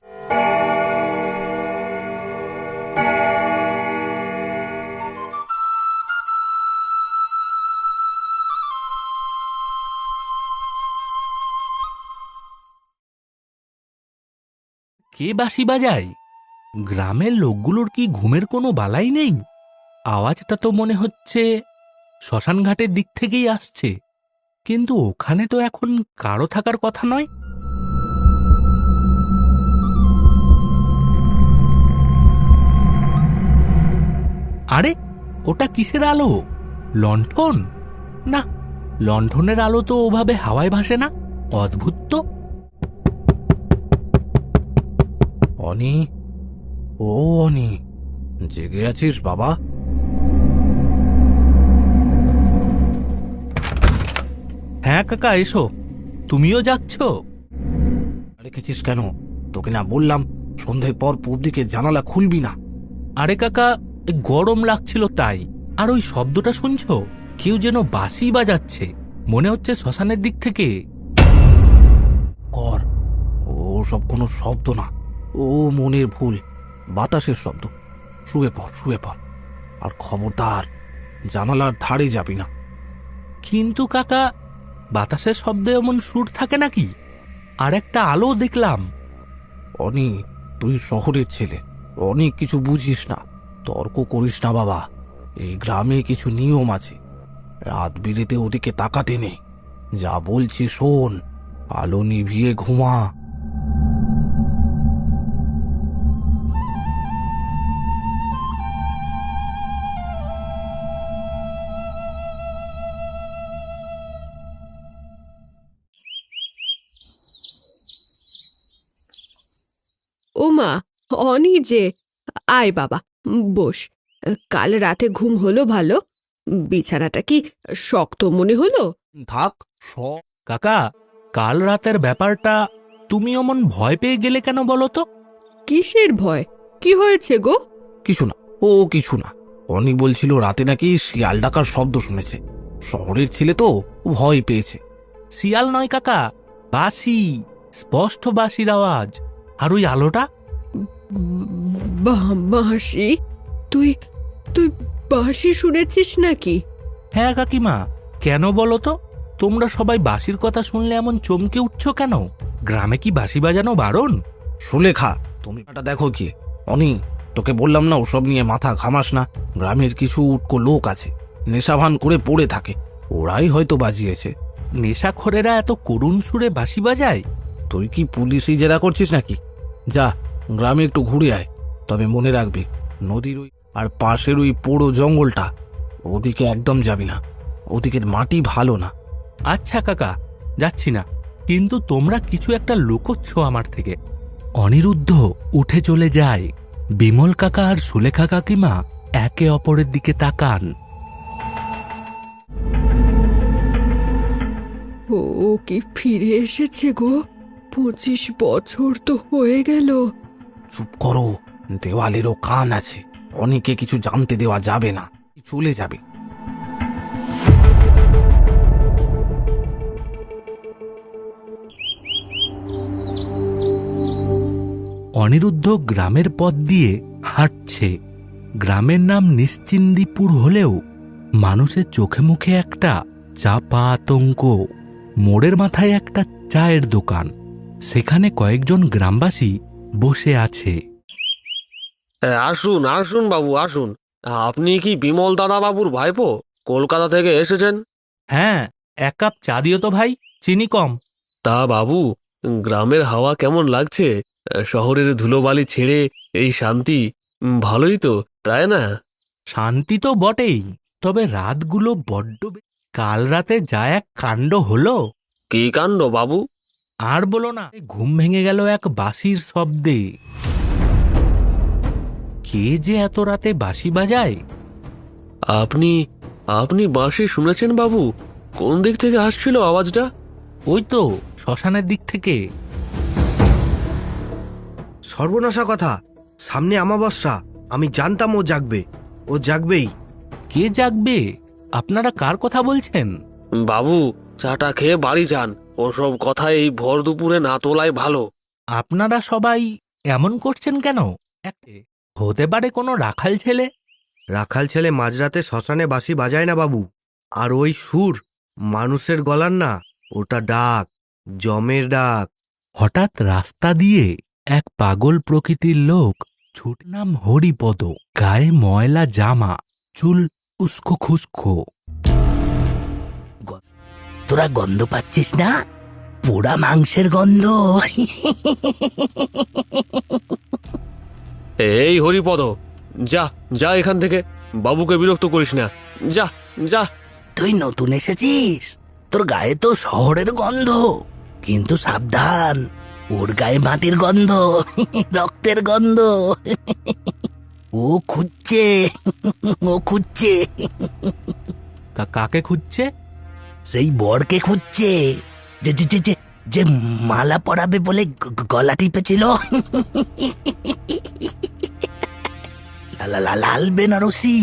কে বাঁশি বাজায়? গ্রামের লোকগুলোর কি ঘুমের কোনো বালাই নেই? আওয়াজটা তো মনে হচ্ছে শ্মশানঘাটের দিক থেকেই আসছে, কিন্তু ওখানে তো এখন কারো থাকার কথা নয়। আরে, ওটা কিসের আলো? লণ্ঠন? না, লণ্ঠনের আলো তো ওভাবে হাওয়ায় ভাসে না। অদ্ভুত তো। অনি, ও অনি, জেগে আছিস বাবা? হ্যাঁ কাকা, এসো। তুমিও যাচ্ছ? রেখেছিস কেন? তোকে না বললাম সন্ধ্যের পর পূব দিকে জানালা খুলবি না? আরে কাকা, গরম লাগছিল তাই। আর ওই শব্দটা শুনছো? কেউ যেন বাঁশি বাজাচ্ছে, মনে হচ্ছে শ্মশানের দিক থেকে। কর, ও সব কোনো শব্দ না, ও মনের ভুল, বাতাসের শব্দ। শুয়ে পড়, শুয়ে পড়, আর খবরদার জানালার ধারে যাবি না। কিন্তু কাকা, বাতাসের শব্দে এমন সুর থাকে নাকি? আর একটা আলো দেখলাম। অনি, তুই শহরের ছেলে, অনেক কিছু বুঝিস না। তর্ক করিস না বাবা। এই গ্রামে কিছু নিয়ম আছে, রাত বিরেতে ওদিকে তাকাতে নেই। যা বলছি শোন, আলো নিভিয়ে ঘুমা। ওমা, অনি যে, আয় বাবা, বস। কাল রাতে ঘুম হলো ভালো? বিছানাটা কি শক্ত মনে হলো? থাক কাকা, কাল রাতের ব্যাপারটা তুমি অমন ভয় পেয়ে গেলে কেন বলো তো? কিসের ভয়? কি হয়েছে গো? কিছু না, ও কিছু না। অনি বলছিল রাতে নাকি শিয়াল ডাকার শব্দ শুনেছে। শহরের ছেলে তো, ভয় পেয়েছে। শিয়াল নয় কাকা, বাঁশি, স্পষ্ট বাঁশির আওয়াজ। আর ওই আলোটা? বাঁশি? তুই তুই বাঁশি শুনেছিস নাকি? হ্যাঁ কাকিমা, কেন বলো তো? তোমরা সবাই বাঁশির কথা শুনলে এমন চমকে উঠছো কেন? গ্রামে কি বাঁশি বাজানো বারণ? সুলেখা, তুমি এটা দেখো কি? অনি, তোকে বললাম না ওসব নিয়ে মাথা ঘামাস না। গ্রামের কিছু উটকো লোক আছে, নেশাভান করে পড়ে থাকে, ওরাই হয়তো বাজিয়েছে। নেশাখোরেরা এত করুণ সুরে বাঁশি বাজায়? তুই কি পুলিশই জেরা করছিস নাকি? যা, গ্রামে একটু ঘুরে আয়। তবে মনে রাখবি, নদীর ওই আর পাশের ওই পোড়ো জঙ্গলটা, ওদিকে একদম যাবি না। ওদিকের মাটি ভালো না। আচ্ছা কাকা, যাচ্ছি না। কিন্তু তোমরা কিছু একটা লুকোচ্ছ আমার থেকে। অনিরুদ্ধ উঠে চলে যায়। বিমল কাকা আর সুলেখা কাকিমা একে অপরের দিকে তাকান। ও কি ফিরে এসেছে গো? 25 বছর তো হয়ে গেল। চুপ করো, দেওয়ালেরও কান আছে। অনেকে কিছু জানতে দেওয়া যাবে না, চলে যাবে। অনিরুদ্ধ গ্রামের পথ দিয়ে হাঁটছে। গ্রামের নাম নিশ্চিন্দিপুর হলেও মানুষের চোখে মুখে একটা চাপা আতঙ্ক। মোড়ের মাথায় একটা চায়ের দোকান, সেখানে কয়েকজন গ্রামবাসী বসে আছে। আসুন আসুন বাবু, আসুন। আপনি কি বিমল দাদা বাবুর ভাইপো? কলকাতা থেকে এসেছেন? হ্যাঁ, এক কাপ চা দিও তো ভাই, চিনি কম। তা বাবু, গ্রামের হাওয়া কেমন লাগছে? শহরের ধুলোবালি ছেড়ে এই শান্তি, ভালোই তো, তাই না? শান্তি তো বটেই, তবে রাতগুলো বড্ড কাল রাতে যা এক কাণ্ড হলো। কি কাণ্ড বাবু? আর বলো না, ঘুম ভেঙে গেল এক বাঁশির শব্দে। কে যে এত রাতে বাঁশি বাজায়? আপনি আপনি বাঁশি শুনেছেন বাবু? কোন দিক থেকে আসছিল আওয়াজটা? ওই তো শ্মশানের দিক থেকে। সর্বনাশা কথা, সামনে অমাবস্যা। আমি জানতাম ও জাগবে, ও জাগবেই। কে জাগবে? আপনারা কার কথা বলছেন? বাবু, চাটা খেয়ে বাড়ি যান। ওসব কথা এই ভর দুপুরে না তোলাই ভালো। আপনারা সবাই এমন করছেন কেন? হতে পারে কোনো রাখাল ছেলে। রাখাল ছেলে মাঝরাতে শ্মশানে বাঁশি বাজায় না বাবু। আর ওই সুর মানুষের গলার না, ওটা ডাক, জমের ডাক। হঠাৎ রাস্তা দিয়ে এক পাগল প্রকৃতির লোক নাম হরিপদ, গায়ে ময়লা জামা, চুল উস্কো খুস্কো। তোরা গন্ধ পাচ্ছিস না? পোড়া মাংসের গন্ধ। এই হরিপদ, যা যা এখান থেকে, বাবুকে বিরক্ত করিস না, যা যা। তুই নতুন এসেছিস, তোর গায়ে তো শহরের গন্ধ, কিন্তু সাবধান, ওর গায়ে মাটির গন্ধ, রক্তের গন্ধ। ও খুঁজছে, ও খুঁজছে। কাকে খুঁজছে? সেই বরকে খুঁজছে, যে যে যে যে যে মালা পরাবে বলে গলা টিপেছিল। লাল বেনারসি,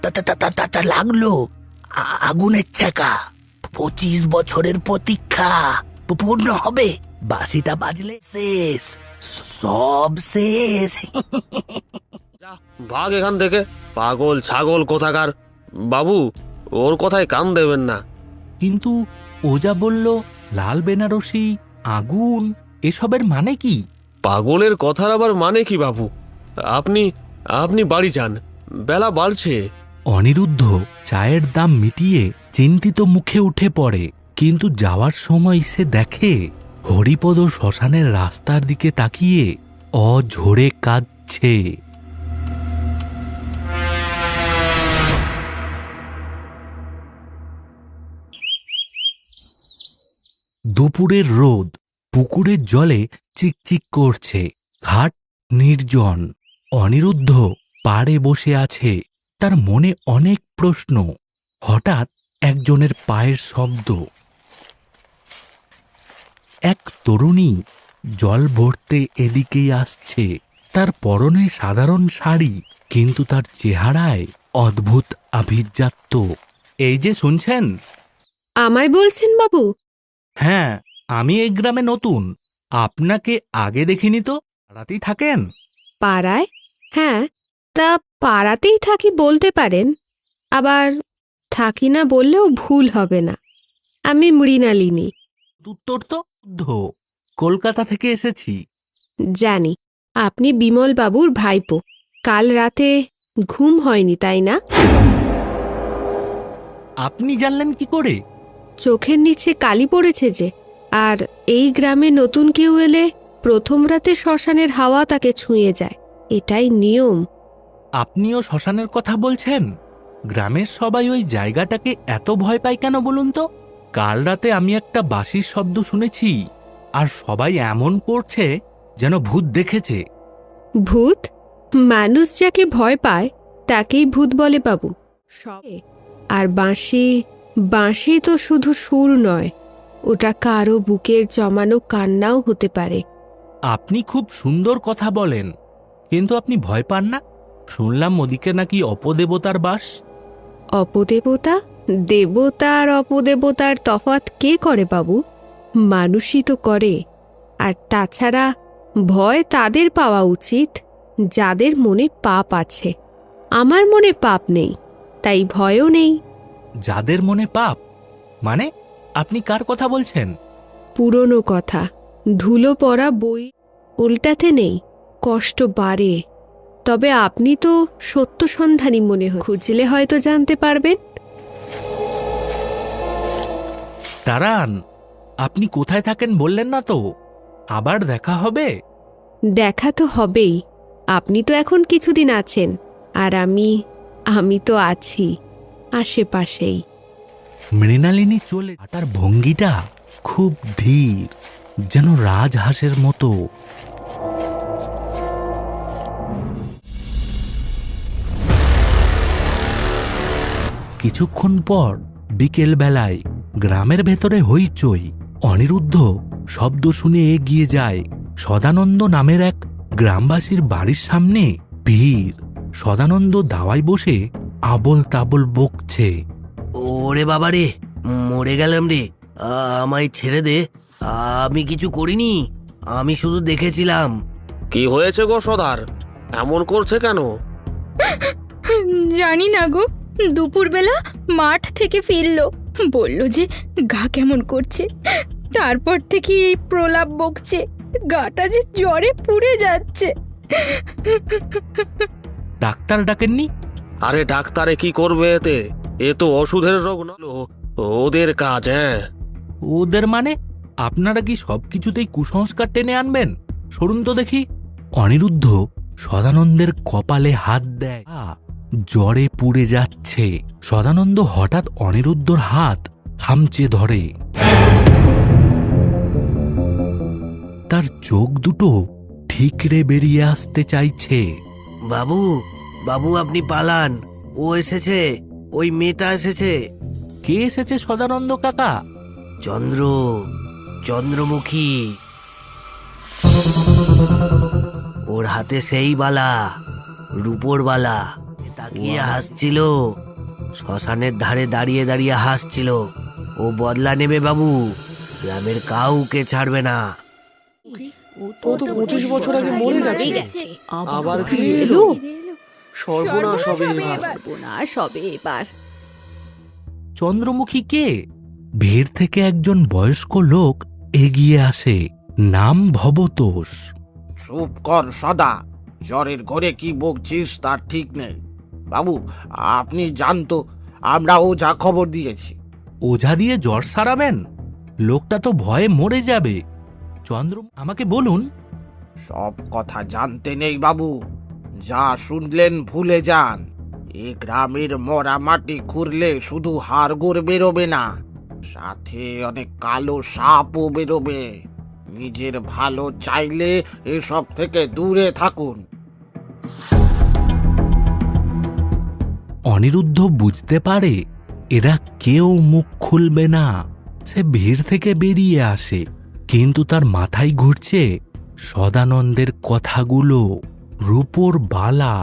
তা লাগলো আগুনের ছ্যাঁকা। 25 বছরের প্রতীক্ষা পূর্ণ হবে, বাঁশিটা বাজলে শেষ, সব শেষ। যা, ভাগ এখান থেকে, পাগল ছাগল কোথাকার। বাবু, ওর কথায় কান দেবেন না। কিন্তু ও যা বলল লাল বেনারসি, আগুন, এসবের মানে কি? পাগলের কথার আবার মানে কি বাবু? আপনি আপনি বাড়ি যান, বেলা বাড়ছে। অনিরুদ্ধ চায়ের দাম মিটিয়ে চিন্তিত মুখে উঠে পড়ে, কিন্তু যাওয়ার সময় সে দেখে হরিপদ শ্মশানের রাস্তার দিকে তাকিয়ে অঝরে কাঁদছে। দুপুরের রোদ পুকুরের জলে চিকচিক করছে, ঘাট নির্জন। অনিরুদ্ধ পাড়ে বসে আছে, তার মনে অনেক প্রশ্ন। হঠাৎ একজনের পায়ের শব্দ। এক তরুণী জল ভরতে এদিকেই আসছে। তার পরনে সাধারণ শাড়ি, কিন্তু তার চেহারায় অদ্ভুত আভিজাত্য। এই যে শুনছেন? আমায় বলছেন বাবু? হ্যাঁ, আমি এই গ্রামে নতুন, আপনাকে আগে দেখিনি তো। পাড়াতেই থাকেন? পাড়ায়? হ্যাঁ, তা পাড়াতেই থাকি বলতে পারেন, আবার থাকি না বললেও ভুল হবে না। আমি মৃণালিনী। উত্তর তো কলকাতা থেকে এসেছি। জানি আপনি বিমল বাবুর ভাইপো। কাল রাতে ঘুম হয়নি তাই না? আপনি জানলেন কি করে? চোখের নিচে কালি পড়েছে যে। আর এই গ্রামে নতুন কেউ এলে প্রথম রাতে শ্মশানের হাওয়া তাকে ছুঁয়ে যায়, এটাই নিয়ম। আপনিও শ্মশানের কথা বলছেন? গ্রামের সবাই ওই জায়গাটাকে এত ভয় পায় কেন বলুন তো? কাল রাতে আমি একটা বাঁশির শব্দ শুনেছি, আর সবাই এমন করছে যেন ভূত দেখেছে। ভূত? মানুষ যাকে ভয় পায় তাকেই ভূত বলে বাবু। আর বাঁশি, বাঁশি তো শুধু সুর নয়, ওটা কারো বুকের জমানো কান্নাও হতে পারে। আপনি খুব সুন্দর কথা বলেন, কিন্তু আপনি ভয় পান না? শুনলাম ওদিকে নাকি অপদেবতার বাস। অপদেবতা, দেবতা আর অপদেবতার তফাৎ কে করে বাবু? মানুষই তো করে। আর তাছাড়া ভয় তাদের পাওয়া উচিত যাদের মনে পাপ আছে। আমার মনে পাপ নেই, তাই ভয়ও নেই। যাদের মনে পাপ মানে? আপনি কার কথা বলছেন? পুরনো কথা, ধুলো পড়া বই উল্টাতে নেই, কষ্ট বাড়ে। তবে আপনি তো সত্য সন্ধানী মনে হয়, খুঁজলে হয়তো জানতে পারবেন। দাঁড়ান, আপনি কোথায় থাকেন বললেন না তো? আবার দেখা হবে? দেখা তো হবেই। আপনি তো এখন কিছুদিন আছেন, আর আমি তো আছি আশেপাশেই। মৃণালিনী চলে হাঁটার ভঙ্গিটা খুব ধীর, যেন রাজহাঁসের মতো। কিছুক্ষণ পর বিকেল বেলায় গ্রামের ভেতরে হইচই। অনিরুদ্ধ শব্দ শুনে এগিয়ে যায়। সদানন্দ নামের এক গ্রামবাসীর বাড়ির সামনে ভিড়। সদানন্দ দাওয়ায় বসে আবল তাবল বকছে। ওরে বাবা রে, মরে গেলাম রে, আমায় ছেড়ে দে। আমি কিছু করিনি, আমি শুধু দেখেছিলাম। কি হয়েছে গো সদার, এমন করছে কেন? জানি না গো, দুপুরবেলা মাঠ থেকে ফিরলো, বলল যে গা কেমন করছে। তারপর থেকে এই প্রলাপ বকছে, গাটা যে জ্বরে পুড়ে যাচ্ছে। ডাক্তার ডাকেননি? আরে ডাক্তারে কি করবে এতে? এ তো ওষুধের রোগ না, ওদের কাজ। হ্যাঁ, ওদের মানে? আপনারা কি সবকিছুতেই কুসংস্কার টেনে আনবেন? সরুন তো দেখি। অনিরুদ্ধ সদানন্দের কপালে হাত দেয়। জ্বরে পুড়ে যাচ্ছে। সদানন্দ হঠাৎ অনিরুদ্ধর হাত খামচে ধরে। তার চোখ দুটো ঠিকরে বেরিয়ে আসতে চাইছে। বাবু, বাবু আপনি পালান, ও এসেছে, ওই মেয়েটা এসেছে। কে এসেছে সদানন্দ কাকা? চন্দ্রমুখী। ওর হাতে সেই বালা, রূপোর বালা। তাকিয়ে হাসছিল, শ্মশানের ধারে দাঁড়িয়ে দাঁড়িয়ে হাসছিল। ও বদলা নেবে বাবু, গ্রামের কাউকে ছাড়বে না। ও তো 25 বছর আগে মরে গেছে, আবার কি এলো? সর্বনাশ হবে এবার। চন্দ্রমুখী কে? ভিড় থেকে একজন বয়স্ক লোক এগিয়ে আসে। নাম ভবতোষ। চুপ কর সদা, জ্বরের ঘরে কি বকছিস তার ঠিক নেই। বাবু, আপনি জানতো আমরা ওঝা খবর দিয়েছি। ওঝা দিয়ে জ্বর সারাবেন? লোকটা তো ভয়ে মরে যাবে। আমাকে বলুন। সব কথা জানতে নেই বাবু, যা শুনলেন ভুলে যান। এ গ্রামের মরা মাটি খুঁড়লে শুধু হাড়গোড় বেরোবে না, সাথে অনেক কালো সাপও বেরোবে। নিজের ভালো চাইলে এসব থেকে দূরে থাকুন। অনিরুদ্ধ বুঝতে পারে এরা কেউ মুখ খুলবে না। সে ভিড় থেকে বেরিয়ে আসে, কিন্তু তার মাথায় ঘুরছে সদানন্দের কথাগুলো। রূপোর বালা।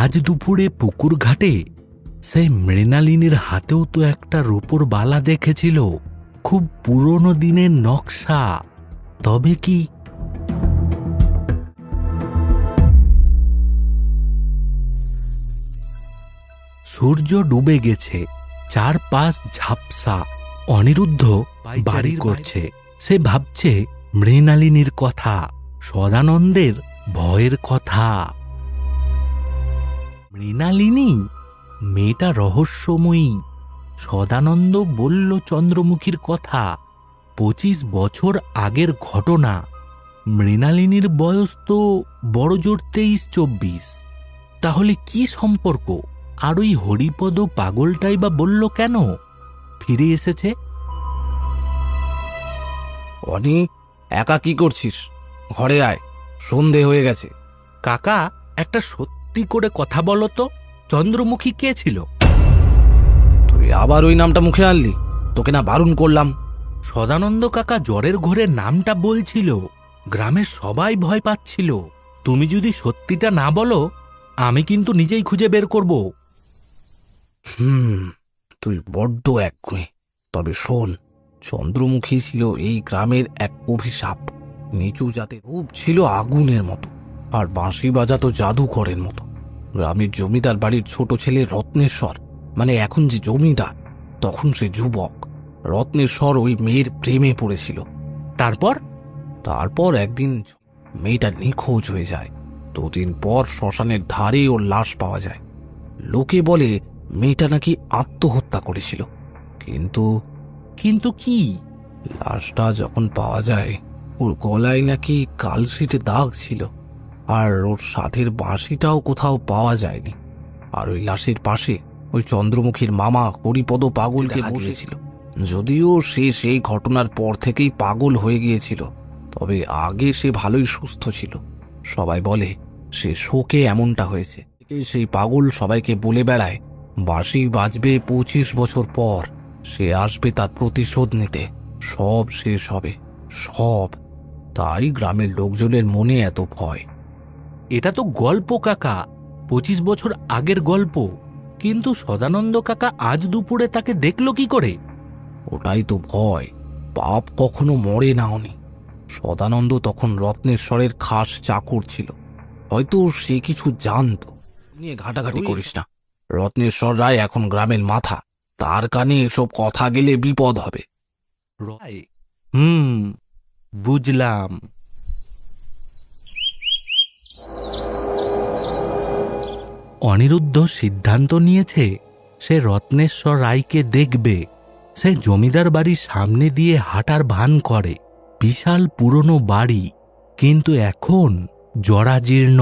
আজ দুপুরে পুকুর ঘাটে সে মৃণালিনীর হাতেও তো একটা রূপোর বালা দেখেছিল, খুব পুরনো দিনের নকশা। তবে কি? সূর্য ডুবে গেছে, চারপাশ ঝাপসা। অনিরুদ্ধ বাড়ি করছে। সে ভাবছে মৃণালিনীর কথা, সদানন্দের ভয়ের কথা। মৃণালিনী মেয়েটা রহস্যময়ী। সদানন্দ বলল চন্দ্রমুখীর কথা, 25 বছর আগের ঘটনা। মৃণালিনীর বয়স তো বড়জোর 23-24। তাহলে কি সম্পর্ক? আর ওই হরিপদ পাগলটাই বা বলল কেন ফিরে এসেছে? অনি, একা কি করছিস? ঘরে আয়, সন্ধে হয়ে গেছে। কাকা, একটা সত্যি করে কথা বলো তো, চন্দ্রমুখী কে ছিল? তুই আবার ওই নামটা মুখে আনলি? তোকে না বারণ করলাম? সদানন্দ কাকা জ্বরের ঘরে নামটা বলছিল, গ্রামের সবাই ভয় পাচ্ছিল। তুমি যদি সত্যিটা না বলো, আমি কিন্তু নিজেই খুঁজে বের করব। তুই বড্ড একগুঁয়ে। তবে শোন, চন্দ্রমুখী ছিল এই গ্রামের এক অভিশাপ। নিচু জাতের রূপ ছিল আগুনের মতো, আর বাঁশি বাজাতো জাদুকরের মতো। গ্রামের জমিদার বাড়ির ছোট ছেলে রত্নেশ্বর, মানে এখন যে জমিদার, তখন সে যুবক। রত্নেশ্বর ওই মেয়ের প্রেমে পড়েছিল। তারপর একদিন মেয়েটা নিখোঁজ হয়ে যায়। 2 দিন পর শ্মশানের ধারে ওর লাশ পাওয়া যায়। লোকে বলে মেয়েটা নাকি আত্মহত্যা করেছিল। কিন্তু কি? লাশটা যখন পাওয়া যায়, ওর গলায় নাকি কালশিটে দাগ ছিল, আর ওর সাথের বাঁশিটাও কোথাও পাওয়া যায়নি। আর ওই লাশের পাশে ওই চন্দ্রমুখীর মামা হরিপদ পাগলকে বসেছিল। যদিও সে সেই ঘটনার পর থেকেই পাগল হয়ে গিয়েছিল, তবে আগে সে ভালোই সুস্থ ছিল। সবাই বলে সে শোকে এমনটা হয়েছে। সেই পাগল সবাইকে বলে বেড়ায় বাঁশি বাজবে 25 বছর পর, সে আসবে তার প্রতিশোধ নিতে, সব শেষ হবে, সব। তাই গ্রামের লোকজনের মনে এত ভয়। এটা তো গল্প কাকা, 25 বছর আগের গল্প। কিন্তু সদানন্দ কাকা আজ দুপুরে তাকে দেখল কি করে? ওটাই তো ভয়। পাপ কখনো মরে না অনি, সদানন্দ তখন রত্নেশ্বরের খাস চাকর ছিল, হয়তো সে কিছু জানতো। নিয়ে ঘাটাঘাটি করিস না, রত্নেশ্বর রায় এখন গ্রামের মাথা, তার কানে এসব কথা গেলে বিপদ হবে। বুঝলাম। অনিরুদ্ধ সিদ্ধান্ত নিয়েছে সে রত্নেশ্বর রায়কে দেখবে। সে জমিদার বাড়ির সামনে দিয়ে হাঁটার ভান করে। বিশাল পুরনো বাড়ি, কিন্তু এখন জরাজীর্ণ।